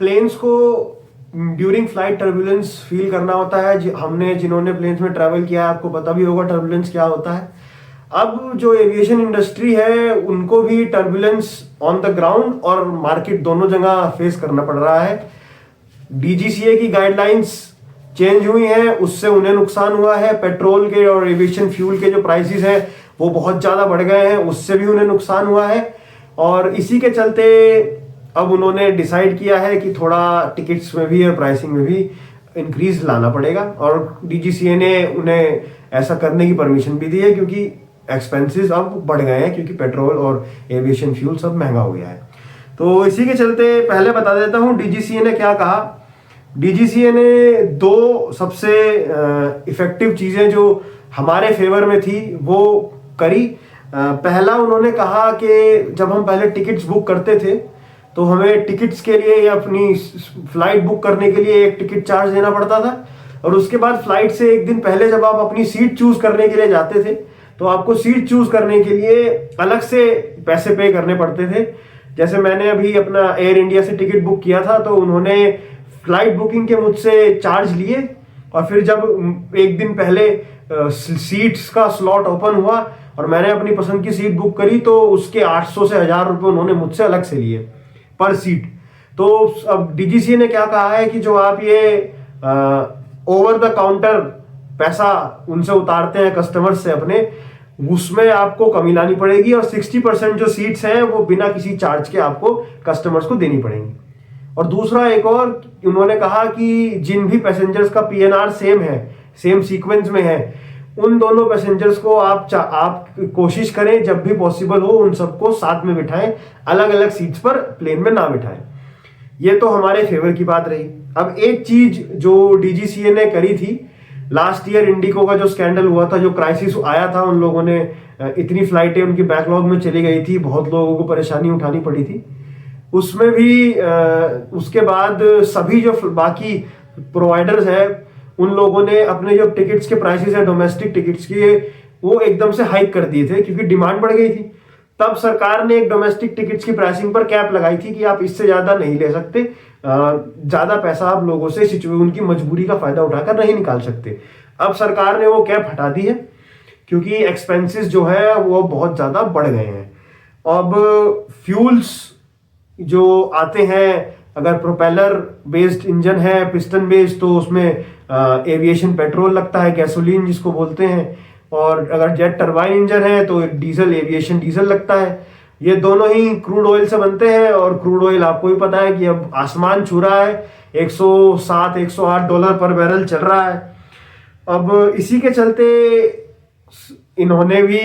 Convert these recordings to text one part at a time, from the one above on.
Planes को during flight turbulence feel करना होता है। हमने जिन्होंने प्लेन्स में ट्रैवल किया है आपको पता भी होगा टर्बुलेंस क्या होता है। अब जो एविएशन इंडस्ट्री है उनको भी टर्बुलेंस ऑन द ग्राउंड और मार्केट दोनों जगह फेस करना पड़ रहा है। डीजीसीए की गाइडलाइंस चेंज हुई हैं, उससे उन्हें नुकसान हुआ है। पेट्रोल के और एविएशन फ्यूल के जो प्राइसेस हैं वो बहुत ज्यादा बढ़ गए हैं, उससे भी उन्हें नुकसान हुआ है। और इसी के चलते अब उन्होंने डिसाइड किया है कि थोड़ा टिकट्स में भी और प्राइसिंग में भी इंक्रीज लाना पड़ेगा। और डीजीसीए ने उन्हें ऐसा करने की परमिशन भी दी है क्योंकि एक्सपेंसेस अब बढ़ गए हैं, क्योंकि पेट्रोल और एविएशन फ्यूल सब महंगा हो गया है। तो इसी के चलते पहले बता देता हूं डीजीसीए ने क्या कहा। डीजीसीए ने दो सबसे इफेक्टिव चीजें जो हमारे फेवर में थी वो करी। पहला उन्होंने कहा कि जब हम पहले टिकट्स बुक करते थे तो हमें टिकट्स के लिए या अपनी फ्लाइट बुक करने के लिए एक टिकट चार्ज देना पड़ता था, और उसके बाद फ्लाइट से एक दिन पहले जब आप अपनी सीट चूज करने के लिए जाते थे तो आपको सीट चूज करने के लिए अलग से पैसे पे करने पड़ते थे। जैसे मैंने अभी अपना एयर इंडिया से टिकट बुक किया था तो उन्होंने फ्लाइट बुकिंग के मुझसे चार्ज लिए, और फिर जब एक दिन पहले सीट्स का स्लॉट ओपन हुआ और मैंने अपनी पसंद की सीट बुक करी तो उसके 800 से 1000 रुपए उन्होंने मुझसे अलग से लिए पर सीट। तो अब डीजीसीए ने क्या कहा है कि जो आप ये ओवर द काउंटर पैसा उनसे उतारते हैं कस्टमर से अपने, उसमें आपको कमी लानी पड़ेगी और 60% जो सीट्स हैं वो बिना किसी चार्ज के आपको कस्टमर्स को देनी पड़ेंगी। और दूसरा एक और उन्होंने कहा कि जिन भी पैसेंजर्स का पीएनआर सेम है, सेम सीक्वेंस में है, उन दोनों पैसेंजर्स को आप कोशिश करें जब भी पॉसिबल हो उन सबको साथ में बिठाएं, अलग अलग सीट्स पर प्लेन में ना बिठाएं। ये तो हमारे फेवर की बात रही। अब एक चीज जो डीजीसीए ने करी थी, लास्ट ईयर इंडिगो का जो स्कैंडल हुआ था, जो क्राइसिस आया था, उन लोगों ने इतनी फ्लाइटें उनकी बैकलॉग में चली गई थी, बहुत लोगों को परेशानी उठानी पड़ी थी। उसमें भी उसके बाद सभी जो बाकी प्रोवाइडर्स हैं उन लोगों ने अपने जो टिकट्स के प्राइसेस है डोमेस्टिक टिकट्स के वो एकदम से हाइक कर दिए थे क्योंकि डिमांड बढ़ गई थी। तब सरकार ने एक डोमेस्टिक टिकट्स की प्राइसिंग पर कैप लगाई थी कि आप इससे ज्यादा नहीं ले सकते, ज्यादा पैसा आप लोगों से उनकी मजबूरी का फायदा उठाकर नहीं निकाल सकते। अब सरकार ने वो कैप हटा दी है क्योंकि एक्सपेंसेस जो है वो बहुत ज्यादा बढ़ गए हैं। अब फ्यूल्स जो आते हैं, अगर प्रोपेलर बेस्ड इंजन है, पिस्टन बेस्ड, तो उसमें एविएशन पेट्रोल लगता है, गैसोलीन जिसको बोलते हैं, और अगर जेट टरबाइन इंजन है तो डीजल, एविएशन डीजल लगता है। ये दोनों ही क्रूड ऑयल से बनते हैं और क्रूड ऑयल आपको भी पता है कि अब आसमान छू रहा है, 107-108 डॉलर पर बैरल चल रहा है। अब इसी के चलते इन्होंने भी,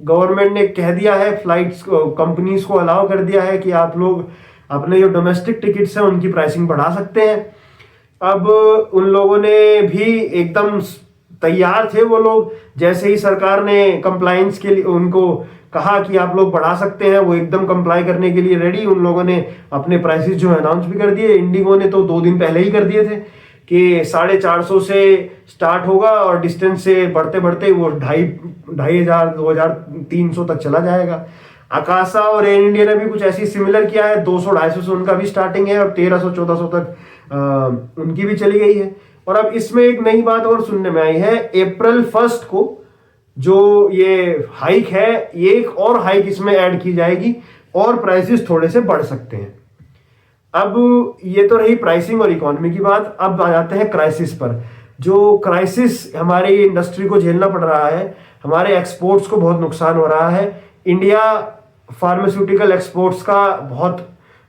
गवर्नमेंट ने कह दिया है, फ्लाइट्स कंपनीज को अलाउ कर दिया है कि आप लोग अपने जो डोमेस्टिक टिकट्स हैं उनकी प्राइसिंग बढ़ा सकते हैं। अब उन लोगों ने भी एकदम तैयार थे, वो लोग जैसे ही सरकार ने कंप्लायंस के लिए उनको कहा कि आप लोग बढ़ा सकते हैं, वो एकदम कंप्लाई करने के लिए रेडी। उन लोगों ने अपने प्राइसेस जो अनाउंस भी कर दिए। इंडिगो ने तो 2 दिन पहले ही कर दिए थे कि 450 से स्टार्ट होगा और डिस्टेंस से बढ़ते बढ़ते वो 2500, 2300 तक चला जाएगा। आकाशा और एयर इंडिया ने भी कुछ ऐसी सिमिलर किया है, 200-250 से उनका भी स्टार्टिंग है और 1300-1400 तक उनकी भी चली गई है। और अब इसमें एक नई बात और सुनने में आई है, अप्रैल 1 को जो ये हाइक है, ये एक और हाइक इसमें ऐड की जाएगी और प्राइसेस थोड़े से बढ़ सकते हैं। अब ये तो रही प्राइसिंग और इकोनॉमी की बात। अब आ जाते हैं क्राइसिस पर। जो क्राइसिस हमारी इंडस्ट्री को झेलना पड़ रहा है, हमारे एक्सपोर्ट्स को बहुत नुकसान हो रहा है। इंडिया फार्मास्यूटिकल एक्सपोर्ट्स का बहुत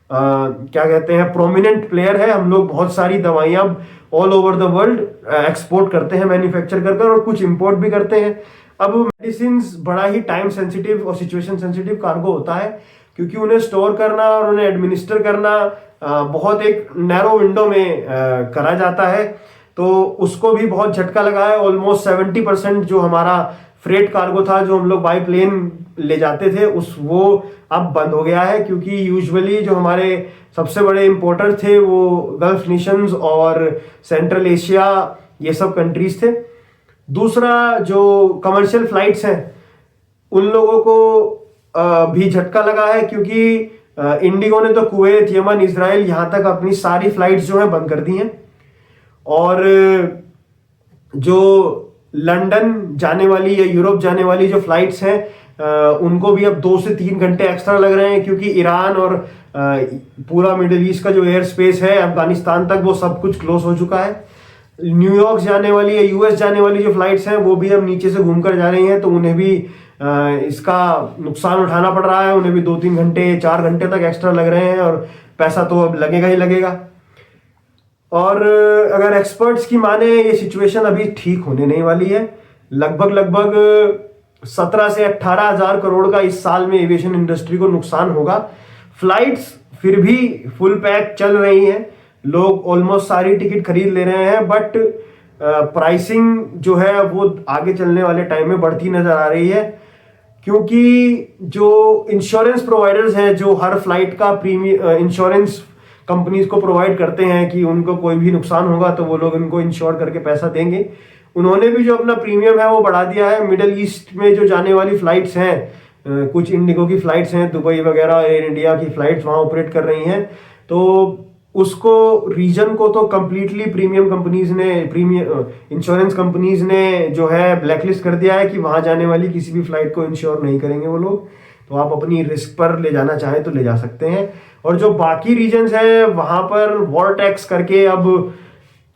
क्या कहते हैं, प्रोमिनेंट प्लेयर है। हम लोग बहुत सारी दवाइयां all over the world export करते हैं, मैन्युफैक्चर कर और कुछ इंपोर्ट भी करते हैं। अब मेडिसिन बड़ा ही टाइम सेंसिटिव और सिचुएशन सेंसिटिव कार्गो होता है क्योंकि उन्हें स्टोर करना और उन्हें एडमिनिस्टर करना बहुत एक नैरो विंडो में करा जाता है, तो उसको भी बहुत झटका लगा है। ऑलमोस्ट 70% जो हमारा फ्रेट कार्गो था, जो हम लोग बाई प्लेन ले जाते थे, वो अब बंद हो गया है क्योंकि यूजुअली जो हमारे सबसे बड़े इंपोर्टर थे वो गल्फ नेशंस और सेंट्रल एशिया, ये सब कंट्रीज थे। दूसरा जो कमर्शियल फ्लाइट्स हैं उन लोगों को भी झटका लगा है क्योंकि इंडिगो ने तो कुवैत, यमन, इसराइल यहाँ तक अपनी सारी फ्लाइट्स जो है बंद कर दी हैं। और जो लंदन जाने वाली या यूरोप जाने वाली जो फ्लाइट्स हैं उनको भी अब 2 से 3 घंटे एक्स्ट्रा लग रहे हैं, क्योंकि ईरान और पूरा मिडिल ईस्ट का जो एयर स्पेस है अफगानिस्तान तक वो सब कुछ क्लोज हो चुका है। न्यूयॉर्क जाने वाली या यूएस जाने वाली जो फ्लाइट्स हैं वो भी अब नीचे से घूमकर जा रही हैं, तो उन्हें भी इसका नुकसान उठाना पड़ रहा है। उन्हें भी 2-3 घंटे 4 घंटे तक एक्स्ट्रा लग रहे हैं, और पैसा तो अब लगेगा ही लगेगा। और अगर एक्सपर्ट्स की माने ये सिचुएशन अभी ठीक होने नहीं वाली है। लगभग 17 से 18 हजार करोड़ का इस साल में एविएशन इंडस्ट्री को नुकसान होगा। फ्लाइट्स फिर भी फुल पैक चल रही हैं, लोग ऑलमोस्ट सारी टिकट खरीद ले रहे हैं, बट प्राइसिंग जो है वो आगे चलने वाले टाइम में बढ़ती नजर आ रही है, क्योंकि जो इंश्योरेंस प्रोवाइडर्स हैं जो हर फ्लाइट का प्रीमियम इंश्योरेंस कंपनीज को प्रोवाइड करते हैं कि उनको कोई भी नुकसान होगा तो वो लोग इनको इंश्योर करके पैसा देंगे, उन्होंने भी जो अपना प्रीमियम है वो बढ़ा दिया है। मिडिल ईस्ट में जो जाने वाली फ्लाइट्स हैं, कुछ इंडिगो की फ्लाइट्स हैं, दुबई वगैरह एयर इंडिया की फ्लाइट्स वहां ऑपरेट कर रही हैं, तो उसको रीजन को तो कंप्लीटली प्रीमियम कंपनीज ने, प्रीमियम इंश्योरेंस कंपनीज ने जो है ब्लैकलिस्ट कर दिया है कि वहां जाने वाली किसी भी फ्लाइट को इंश्योर नहीं करेंगे वो लोग। तो आप अपनी रिस्क पर ले जाना चाहें तो ले जा सकते हैं। और जो बाकी रीजन्स हैं वहां पर वॉर टैक्स करके अब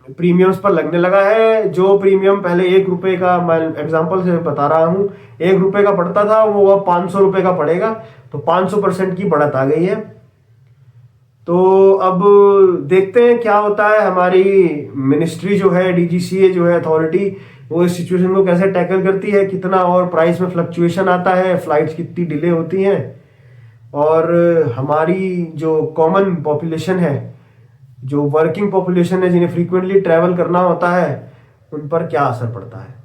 प्रीमियम्स पर लगने लगा है। जो प्रीमियम पहले 1 रुपए का, मैं एग्जांपल से बता रहा हूं, 1 रुपए का पड़ता था वो अब 500 रुपए का पड़ेगा, तो 500% की बढ़त आ गई है। तो अब देखते हैं क्या होता है। हमारी मिनिस्ट्री जो है, डीजीसीए जो है अथॉरिटी, वो इस सिचुएशन को कैसे टैकल करती है, कितना और प्राइस में फ्लक्चुएशन आता है, फ्लाइट्स कितनी डिले होती हैं, और हमारी जो कॉमन पॉपुलेशन है, जो वर्किंग पॉपुलेशन है, जिन्हें फ्रीक्वेंटली ट्रैवल करना होता है, उन पर क्या असर पड़ता है।